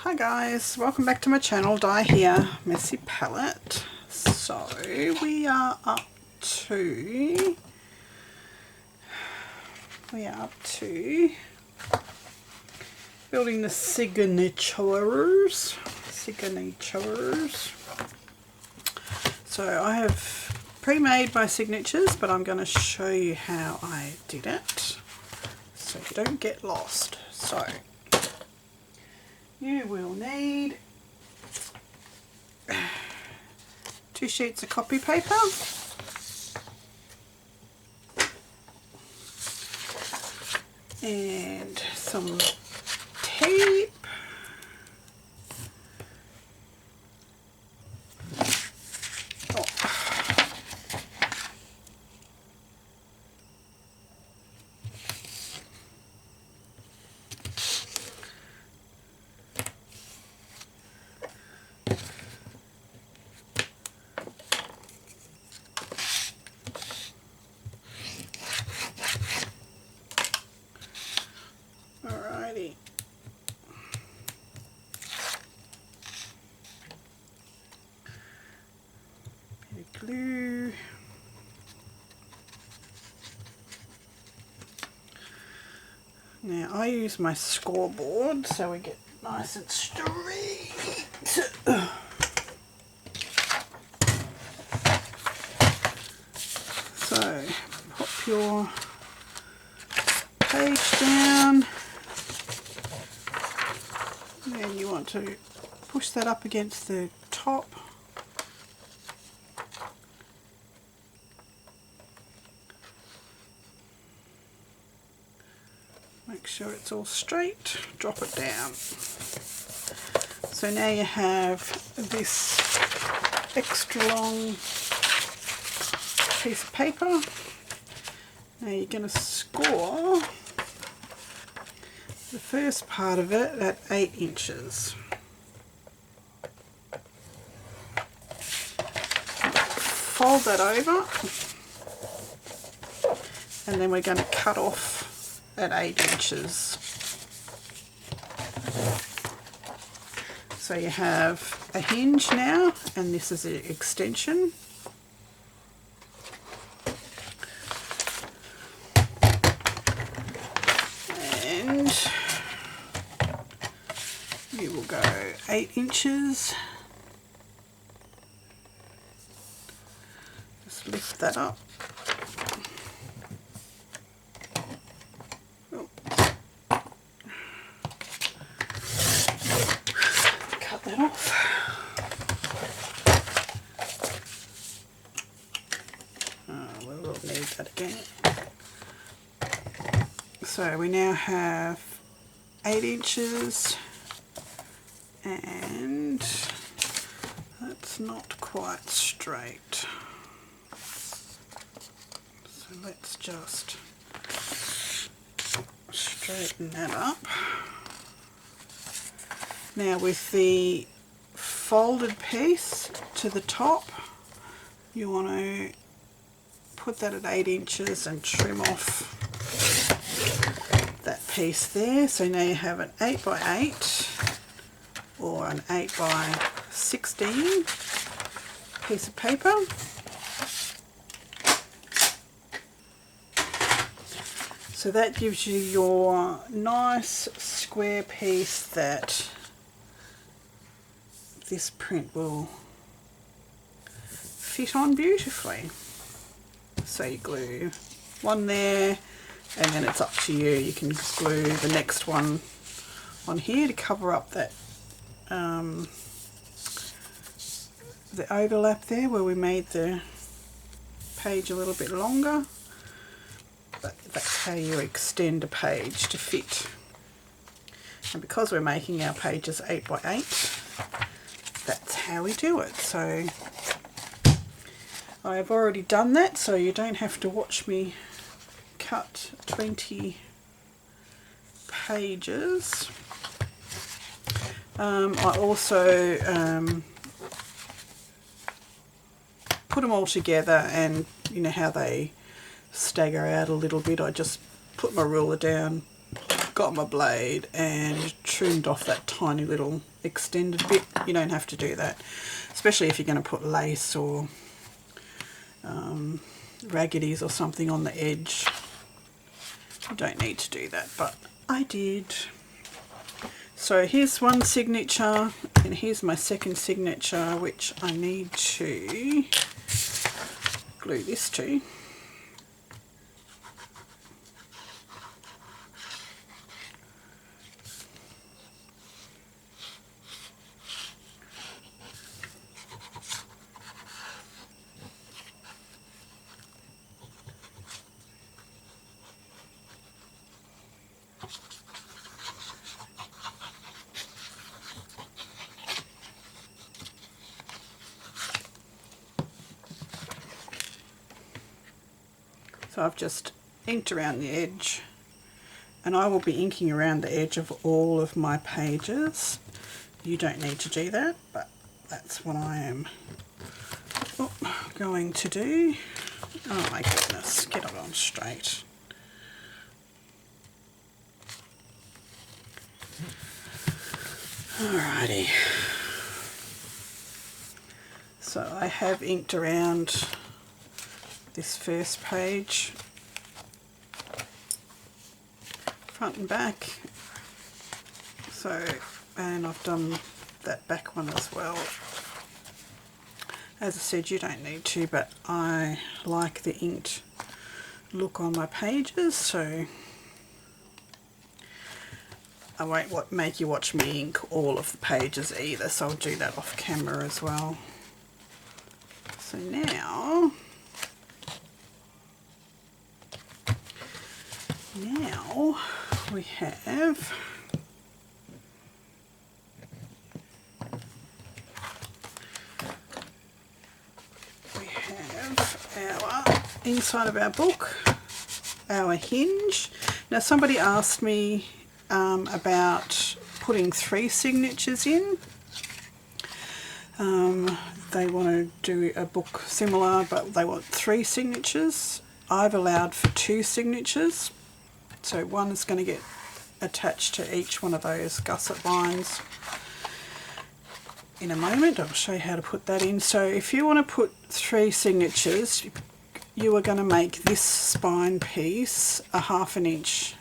Hi guys, welcome back to my channel. Di here, Messy Palette. So we are up to building the signatures. So I have pre-made my signatures, but I'm going to show you how I did it so you don't get lost. So you will need 2 sheets of copy paper, and some tape, alrighty. Bit of glue. Now I use my scoreboard so we get nice and straight. So pop your page down, and you want to push that up against the top. Make sure it's all straight, drop it down. So now you have this extra long piece of paper. Now you're going to score the first part of it at 8 inches. Fold that over, and then we're going to cut off at 8 inches. So you have a hinge now, and this is an extension. And you will go 8 inches. Just lift that up. That off. We will need that again. So we now have 8 inches, and that's not quite straight. So let's just straighten that up. Now with the folded piece to the top, you want to put that at 8 inches and trim off that piece there. So now you have an 8 by 8 or an 8 by 16 piece of paper. So that gives you your nice square piece that this print will fit on beautifully. So you glue one there, and then it's up to you. You can glue the next one on here to cover up that the overlap there where we made the page a little bit longer. But that's how you extend a page to fit. And because we're making our pages 8 by 8, that's how we do it. So I have already done that, so you don't have to watch me cut 20 pages. I also put them all together, and you know how they stagger out a little bit. I just put my ruler down got my blade and trimmed off that tiny little extended bit. You don't have to do that, especially if you're going to put lace or raggedies or something on the edge. You don't need to do that, but I did. So here's one signature, and here's my second signature, which I need to glue this to. So I've just inked around the edge, and I will be inking around the edge of all of my pages. You don't need to do that, but that's what I am going to do. Oh my goodness, get it on straight. Alrighty. So I have inked around this first page, front and back. So, and I've done that back one as well. As I said, you don't need to, but I like the inked look on my pages, so I won't make you watch me ink all of the pages either, so I'll do that off camera as well. So now we have our inside of our book, our hinge. Now somebody asked me about putting 3 signatures in. They want to do a book similar, but they want 3 signatures. I've allowed for 2 signatures, so one is going to get attached to each one of those gusset lines in a moment. I'll show you how to put that in. So if you want to put 3 signatures, you are going to make this spine piece a 1/2 inch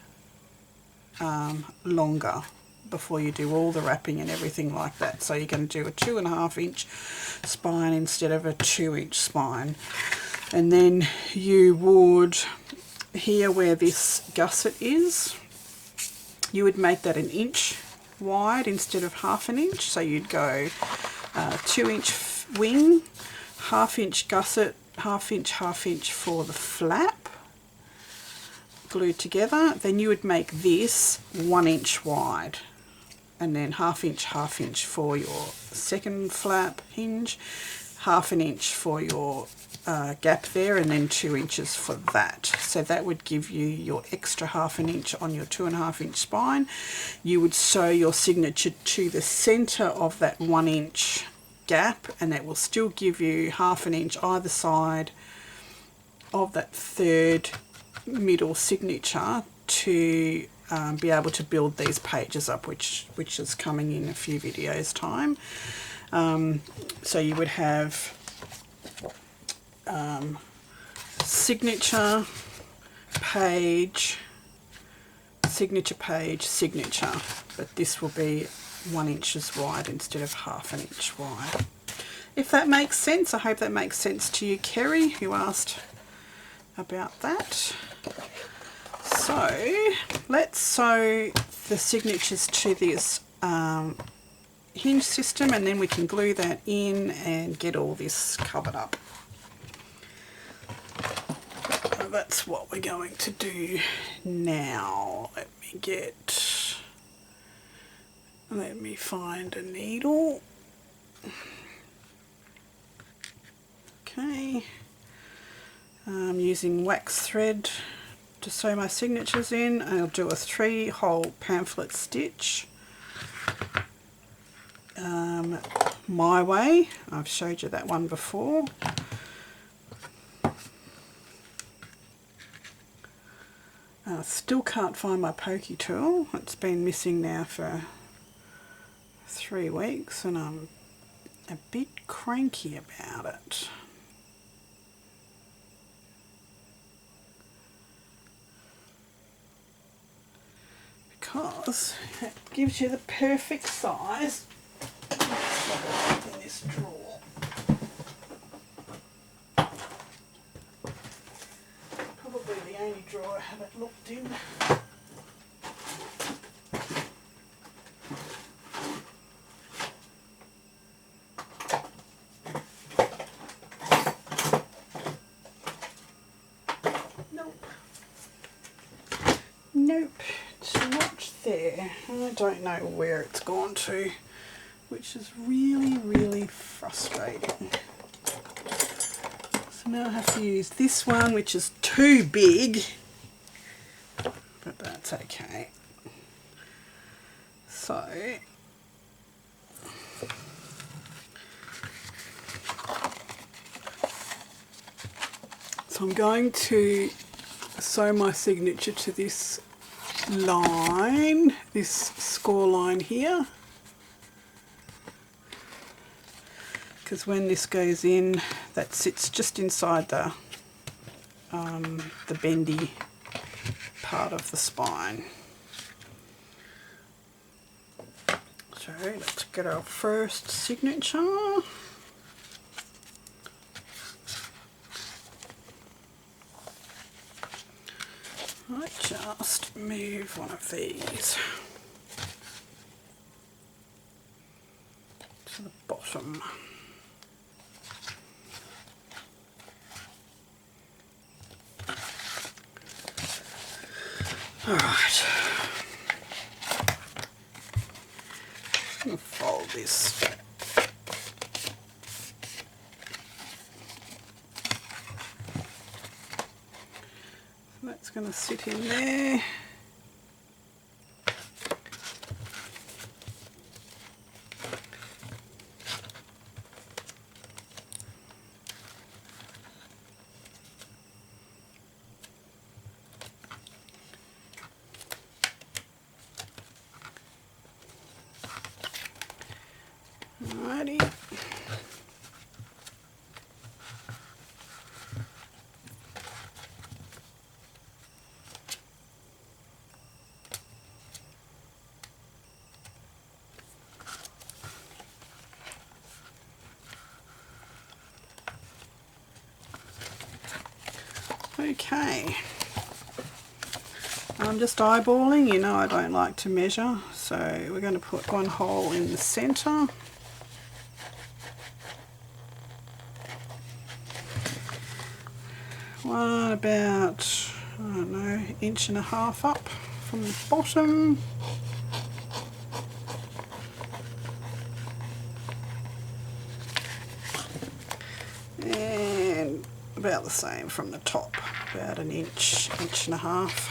longer before you do all the wrapping and everything like that. So you're going to do a 2.5 inch spine instead of a 2 inch spine. And then you would, here where this gusset is, you would make that 1 inch wide instead of 1/2 inch. So you'd go 2 inch wing, 1/2 inch gusset, 1/2 inch for the flap, glued together. Then you would make this 1 inch wide, and then 1/2 inch for your second flap hinge, 1/2 inch for your gap there, and then 2 inches for that. So that would give you your extra 1/2 inch on your 2.5 inch spine. You would sew your signature to the center of that 1 inch gap, and that will still give you 1/2 inch either side of that third middle signature to be able to build these pages up, which is coming in a few videos time. So you would have signature, page, signature page, signature, but this will be 1 inch wide instead of 1/2 inch wide. If that makes sense, I hope that makes sense to you, Kerry, who asked about that. So let's sew the signatures to this hinge system, and then we can glue that in and get all this covered up. So that's what we're going to do now. Let me find a needle. Okay, I'm using wax thread to sew my signatures in. I'll do a 3-hole pamphlet stitch my way. I've showed you that one before. still can't find my pokey tool. It's been missing now for 3 weeks and I'm a bit cranky about it. Because it gives you the perfect size. In this drawer. Probably the only drawer I haven't looked in. Nope. Nope, it's not there. I don't know where it's gone to, which is really, really frustrating. So now I have to use this one, which is too big, but that's okay. So I'm going to sew my signature to this line, this score line here, because when this goes in, that sits just inside the bendy part of the spine. So let's get our first signature. I just move one of these to the bottom. Alright, I'm going to fold this. That's going to sit in there. Alrighty. Okay, I'm just eyeballing, you know I don't like to measure, so we're going to put one hole in the centre. One about, I don't know, 1.5 inches up from the bottom. And about the same from the top, about 1 inch, 1.5 inches.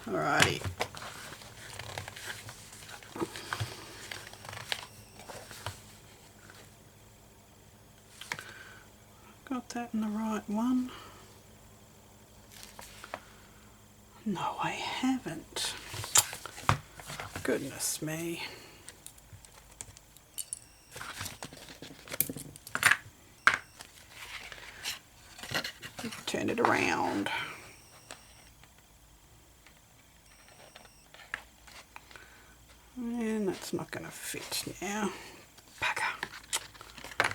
Alrighty. Got that in the right one? No, I haven't. Goodness me. Turn it around. And that's not going to fit now. Bugger.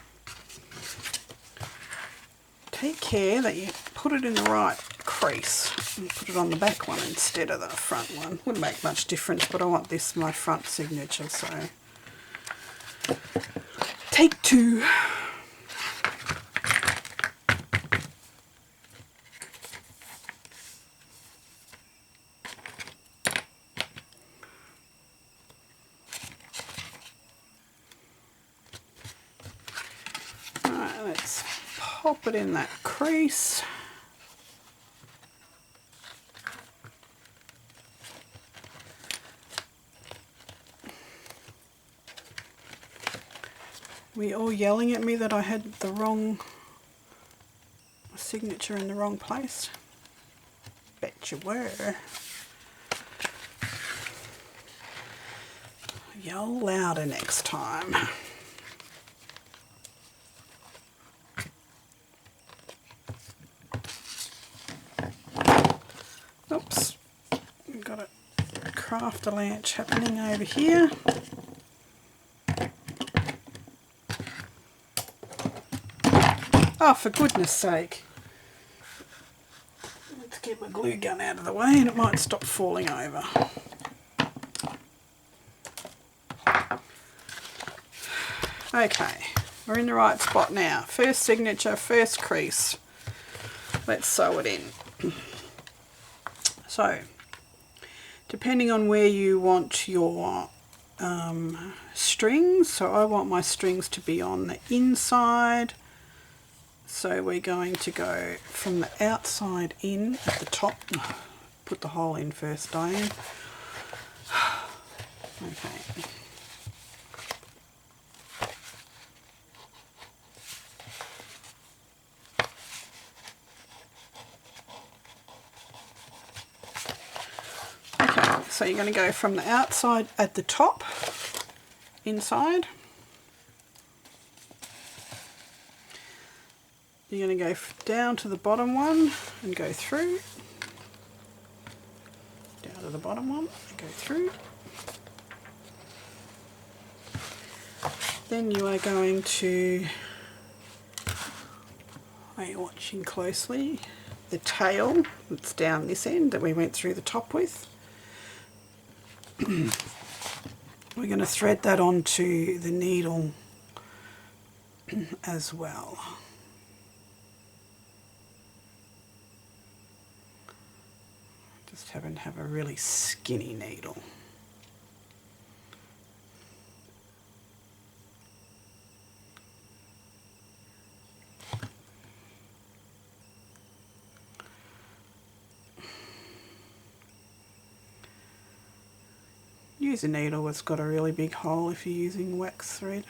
Take care that you put it in the right crease and put it on the back one instead of the front one. Wouldn't make much difference, but I want this my front signature, so take 2. Alright, let's pop it in that crease. Were you all yelling at me that I had the wrong signature in the wrong place? Bet you were. Yell louder next time. Oops, we've got a craft lunch happening over here. Oh, for goodness sake. Let's get my glue gun out of the way and it might stop falling over. Okay, we're in the right spot now. First signature, first crease. Let's sew it in. So, depending on where you want your strings, so I want my strings to be on the inside. So we're going to go from the outside in at the top. Put the hole in first, Diane. Okay. So you're going to go from the outside at the top, inside. You're going to go down to the bottom one and go through. Down to the bottom one and go through. Then you are going to, are you watching closely, the tail that's down this end that we went through the top with. We're going to thread that onto the needle as well. Just happen to have a really skinny needle. Use a needle that's got a really big hole if you're using wax thread.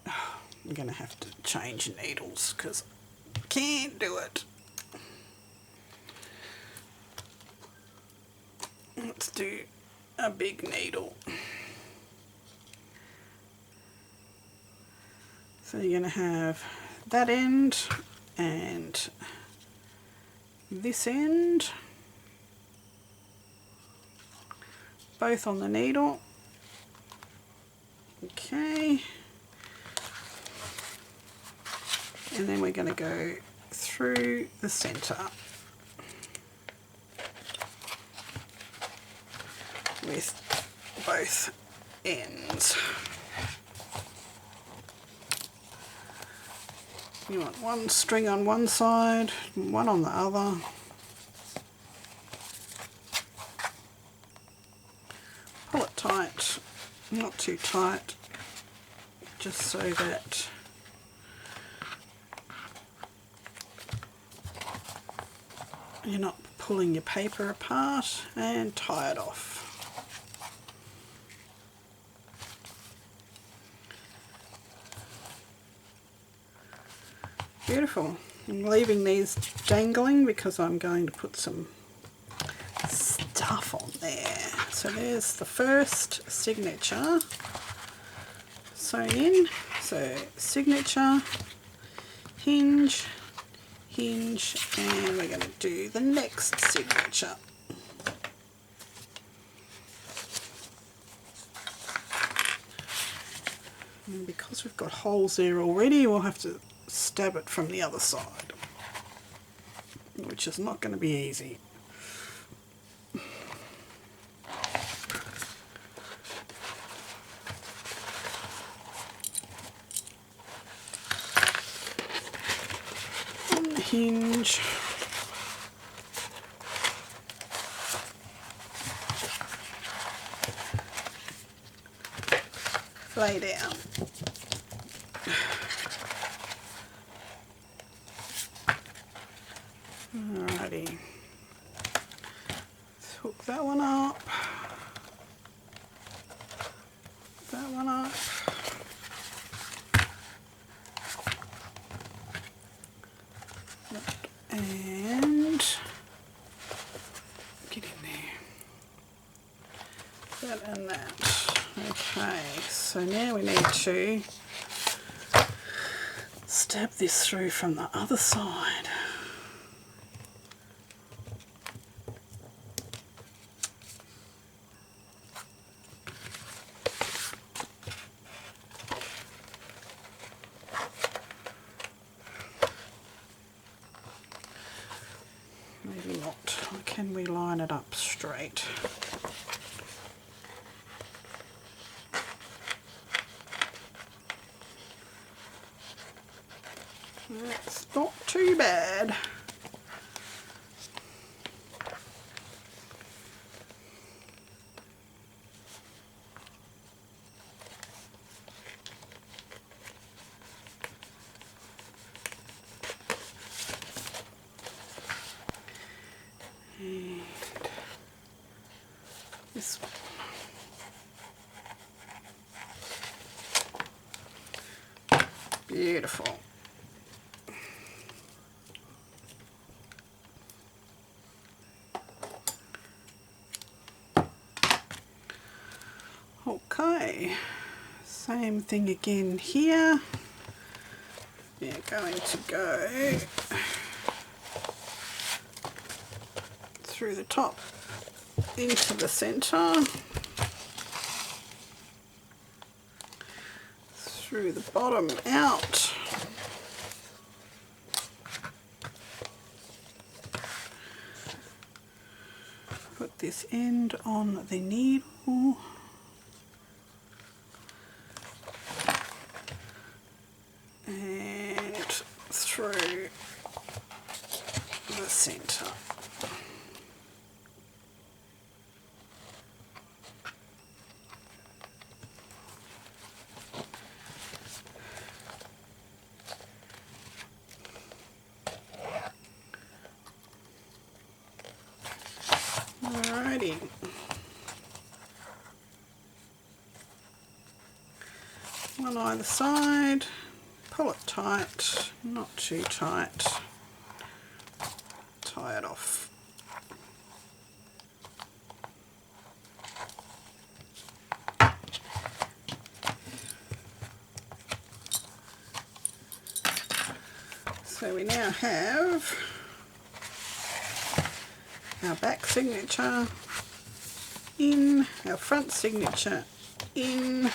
I'm going to have to change needles because I can't do it. Let's do a big needle. So you're going to have that end and this end. Both on the needle. Okay. And then we're going to go through the centre with both ends. You want one string on one side, one on the other. Pull it tight, not too tight, just so that you're not pulling your paper apart, and tie it off. Beautiful. I'm leaving these dangling because I'm going to put some stuff on there. So there's the first signature sewn in. So signature, hinge, hinge, and we're going to do the next signature. And because we've got holes there already, we'll have to stab it from the other side, which is not going to be easy. On the hinge. Lay down. Alrighty, let's hook that one up, that one up, that and that. Okay, so now we need to stab this through from the other side. Maybe not. Can we line it up straight? That's not too bad. And this one. Beautiful. Okay, same thing again here. We're going to go through the top into the centre, through the bottom out, put this end on the needle, and through the centre. Alrighty. One either side, pull it tight, not too tight, tie it off. So we now have our back signature in, our front signature in,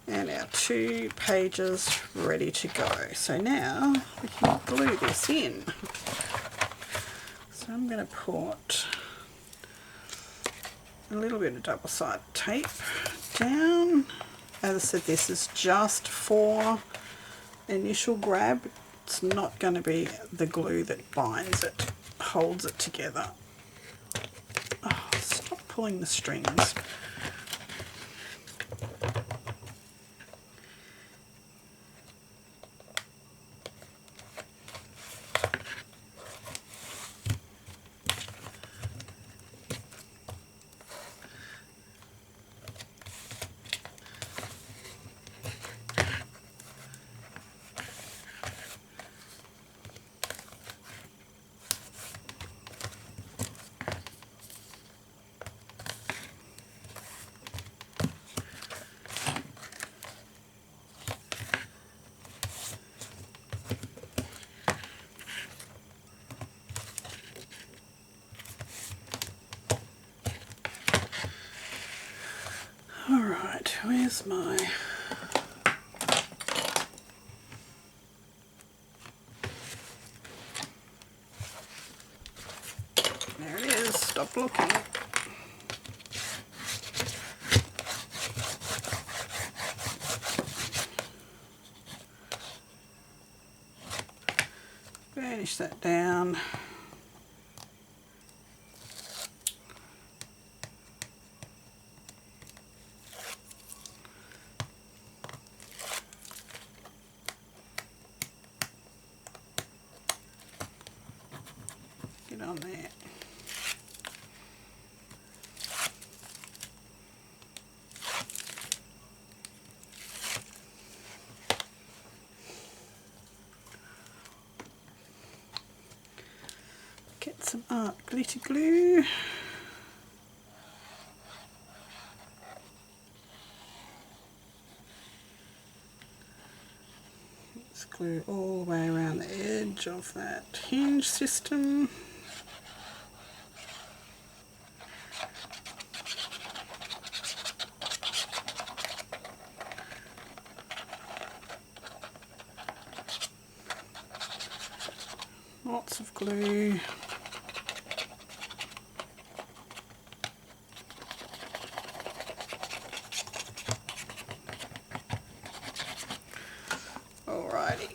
and our 2 pages ready to go. So now we can glue this in. So I'm going to put a little bit of double-sided tape down. As I said, this is just for initial grab. It's not going to be the glue that binds it, holds it together. Oh, stop pulling the strings. Alright, where's my... There it is, stop looking. Burnish that down. Get on there. Get some art glitter glue. glue all the way around the edge of that hinge system. Lots of glue. Alrighty.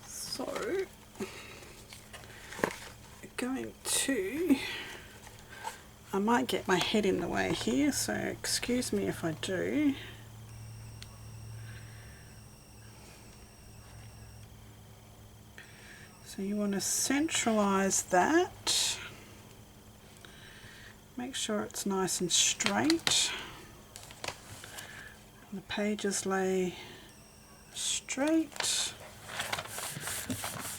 So, going to, I might get my head in the way here, so excuse me if I do. So you want to centralize that. Make sure it's nice and straight. And the pages lay straight.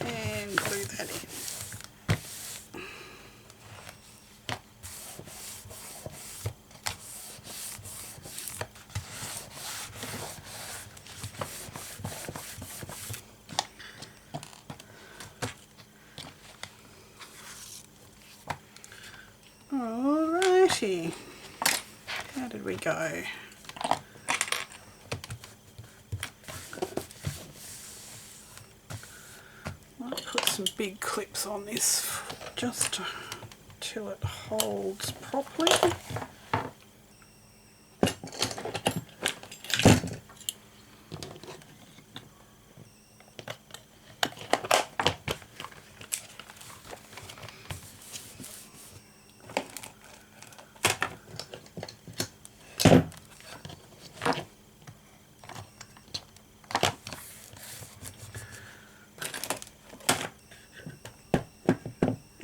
And glue that in. Alrighty, how did we go? Might put some big clips on this just till it holds properly.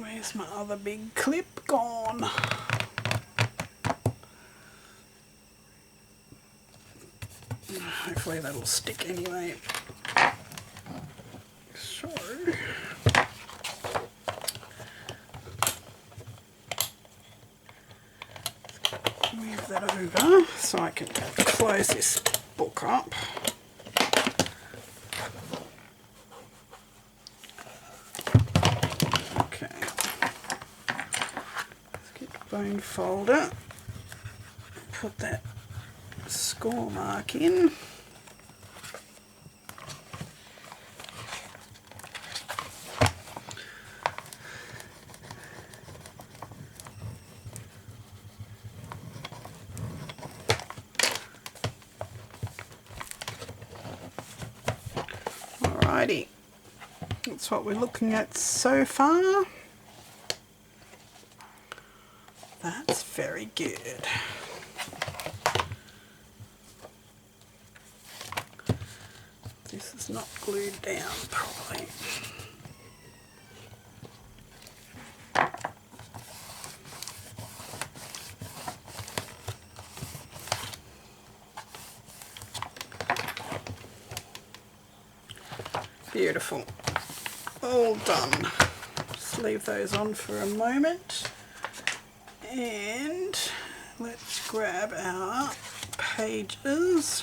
Where's my other big clip gone? Hopefully that'll stick anyway. So, move that over so I can close this book up. Bone folder, put that score mark in. Alrighty, that's what we're looking at so far. That's very good. This is not glued down properly. Beautiful. All done. Just leave those on for a moment. And let's grab our pages.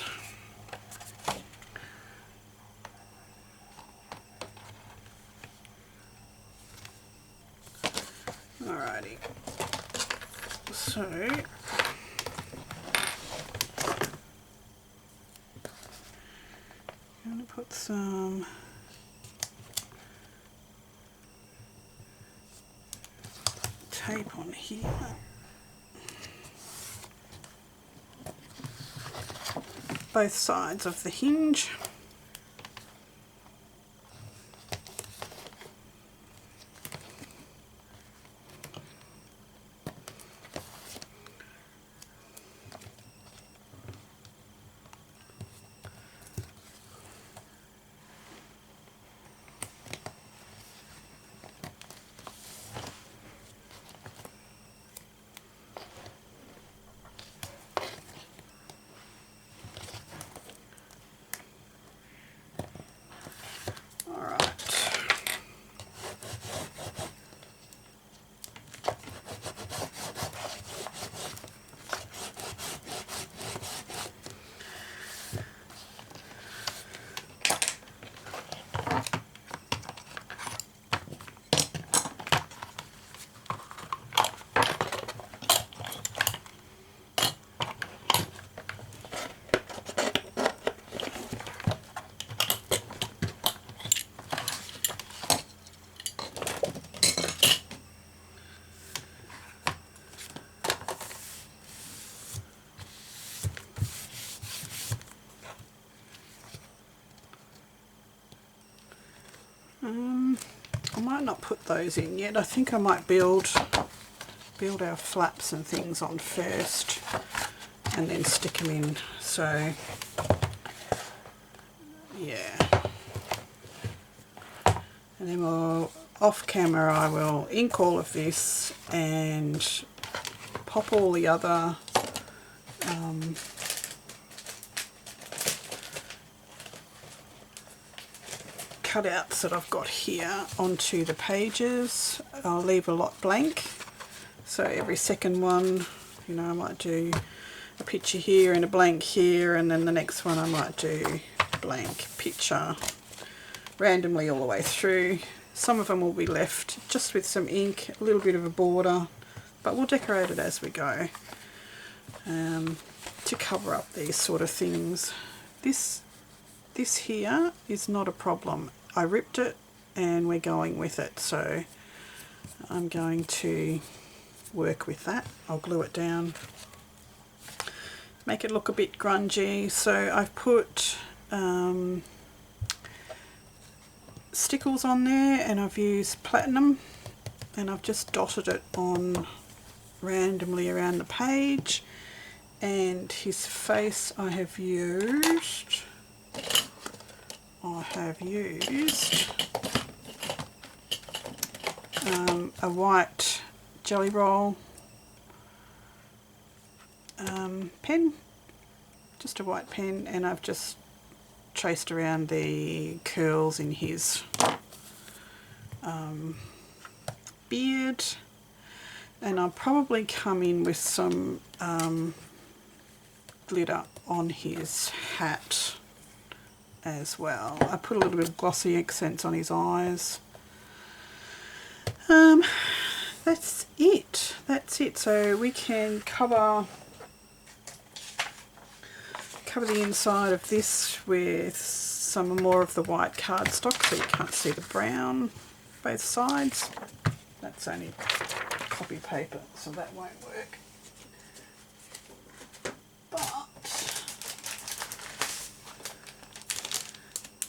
Alrighty. So I'm going to put some tape on here. Both sides of the hinge. I might not put those in yet. I think I might build our flaps and things on first and then stick them in. So yeah, and then off camera I will ink all of this and pop all the other cutouts that I've got here onto the pages. I'll leave a lot blank, so every second one, you know, I might do a picture here and a blank here, and then the next one I might do blank picture randomly all the way through. Some of them will be left just with some ink, a little bit of a border, but we'll decorate it as we go to cover up these sort of things. This here is not a problem. I ripped it and we're going with it, so I'm going to work with that. I'll glue it down, make it look a bit grungy. So I've put stickles on there, and I've used platinum, and I've just dotted it on randomly around the page. And his face I have used a white jelly roll pen, just a white pen, and I've just traced around the curls in his beard. And I'll probably come in with some glitter on his hat as well. I put a little bit of glossy accents on his eyes. That's it. So we can cover the inside of this with some more of the white cardstock so you can't see the brown both sides. That's only copy paper, so that won't work. But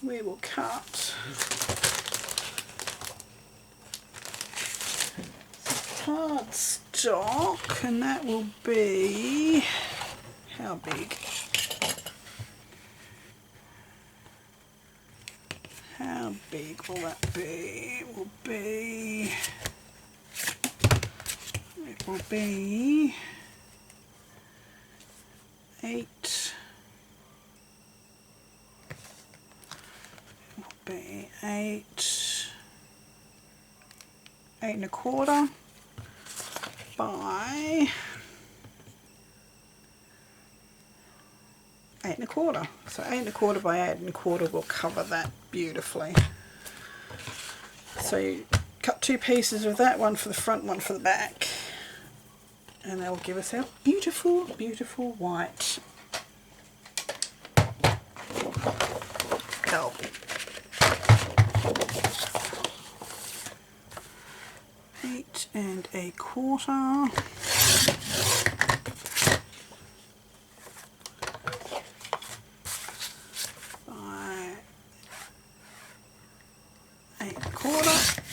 we will cut cardstock, and that will be, how big? How big will that be? It will be 8. It will be 8 1/4 by 8 1/4. So 8 1/4 by 8 1/4 will cover that beautifully. So you cut 2 pieces of that, one for the front, one for the back, and that will give us our beautiful, beautiful white help. 8 1/4. By 8 1/4.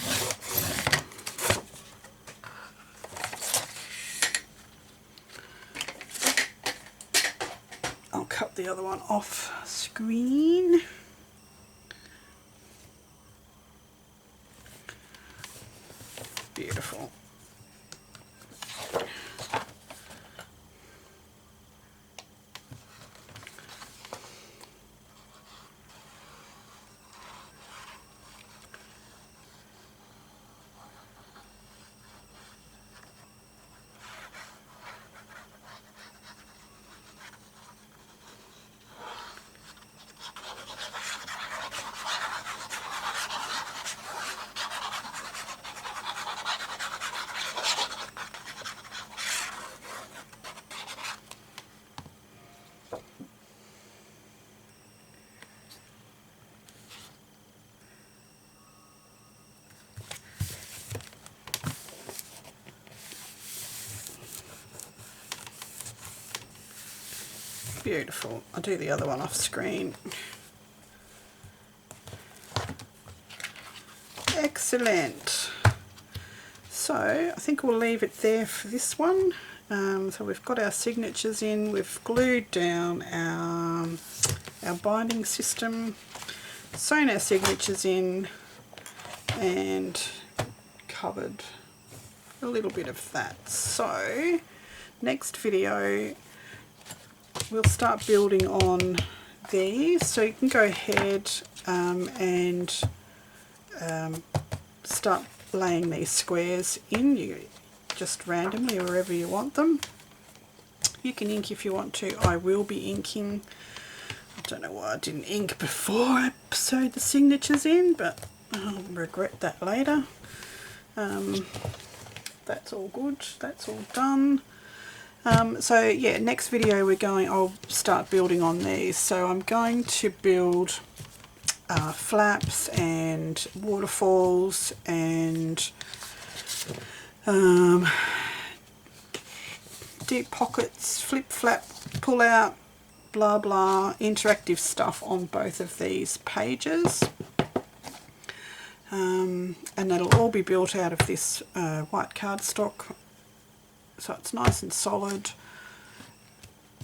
I'll cut the other one off screen. Beautiful. Beautiful. I'll do the other one off screen. Excellent. So I think we'll leave it there for this one. So we've got our signatures in, we've glued down our binding system, sewn our signatures in and covered a little bit of that. So next video we'll start building on these, so you can go ahead and start laying these squares in, you just randomly wherever you want them. You can ink if you want to. I will be inking. I don't know why I didn't ink before I sewed the signatures in, but I'll regret that later. That's all good, that's all done. So yeah, next video I'll start building on these. So I'm going to build flaps and waterfalls and deep pockets, flip flap, pull out, blah blah, interactive stuff on both of these pages. And that'll all be built out of this white cardstock, so it's nice and solid.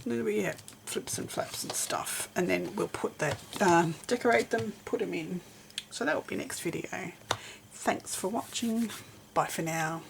A little bit, yeah, flips and flaps and stuff, and then we'll put that, decorate them, put them in. So that will be next video. Thanks for watching. Bye for now.